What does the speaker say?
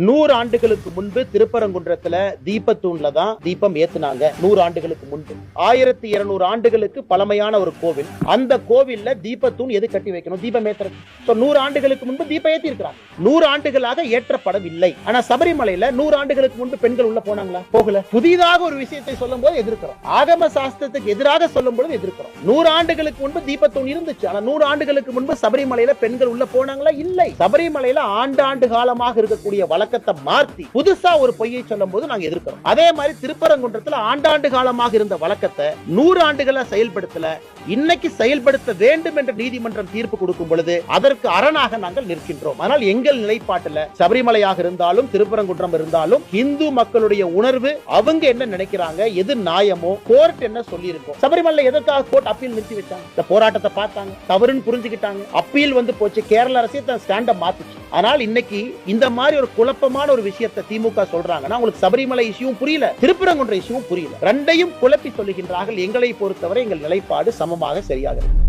100 ஆண்டுகளுக்கு முன்பு திருப்பரங்குன்றத்துல தீபத்தூண்ல தான் தீபம் ஏத்துனாங்க. 100 ஆண்டுகளுக்கு முன்பு 1200 ஆண்டுகளுக்கு பழமையான ஒரு கோவில். அந்த கோவில்ல தீபத்தூண் எது கட்டி வைக்கணும்? தீபம் ஏத்துறது. 100 ஆண்டுகளுக்கு முன்பு தீபம் ஏத்தி இருக்கிறாங்க. 100 ஆண்டுகளாக ஏற்றப்படவில்லை. ஆனா சபரிமலையில 100 ஆண்டுகளுக்கு முன்பு பெண்கள் உள்ள போனாங்களா? போகல. புதிதாக ஒரு விஷயத்தை சொல்லும் போது எதிர்க்கிறோம். ஆகம சாஸ்திரத்துக்கு எதிராக சொல்லும் பொழுது எதிர்க்கிறோம். 100 ஆண்டுகளுக்கு முன்பு தீபத்தூண் இருந்துச்சு. ஆனா 100 ஆண்டுகளுக்கு முன்பு சபரிமலையில பெண்கள் உள்ள போனாங்களா? இல்லை. சபரிமலையில ஆண்டு காலமாக இருக்கக்கூடிய வழக்கத்தை மாற்றி புதுசா ஒரு பொய்யை சொல்லும் போது நாங்க எதிர்க்கிறோம். அதே மாதிரி திருப்பரங்குன்றத்துல ஆண்டாண்டு காலமாக இருந்த வழக்கத்தை 100 ஆண்டுகளா செயல்படுத்தல. இன்னைக்கு செயல்படுத்த வேண்டும் என்ற நீதிமன்றம் தீர்ப்பு கொடுக்கும் பொழுது அதற்கு அரணாக நாங்கள் நிற்கின்றோம். ஆனால் எங்கள் நிலைப்பாட்டுல சபரிமலையாக இருந்தாலும் திருப்பரங்குன்றம் இருந்தாலும் இந்து மக்களுடைய உணர்வு, அவங்க என்ன நினைக்கிறாங்க, எது நியாயமோ, கோர்ட் என்ன சொல்லி இருக்கும். சபரிமலை எதற்காக கோர்ட் அப்பீல் நிறுத்தி வச்சாங்க? இந்த போராட்டத்தை பார்த்தாங்க, தவறுன்னு புரிஞ்சுக்கிட்டாங்க, அப்பீல் வந்து போச்சு, கேரள அரசே தன் ஸ்டாண்ட மாத்துச்சு. ஆனால் இன்னைக்கு இந்த மாதிரி ஒரு குழப்பமான ஒரு விஷயத்தை திமுக சொல்றாங்கன்னா உங்களுக்கு சபரிமலை இஷ்யூவும் புரியல, திருப்பரங்குன்ற இஷ்யூவும் புரியல. ரெண்டையும் குழப்பி சொல்லுகின்றார்கள். எங்களை பொறுத்தவரை எங்கள் நிலைப்பாடு சமமாக சரியாக இருக்கு.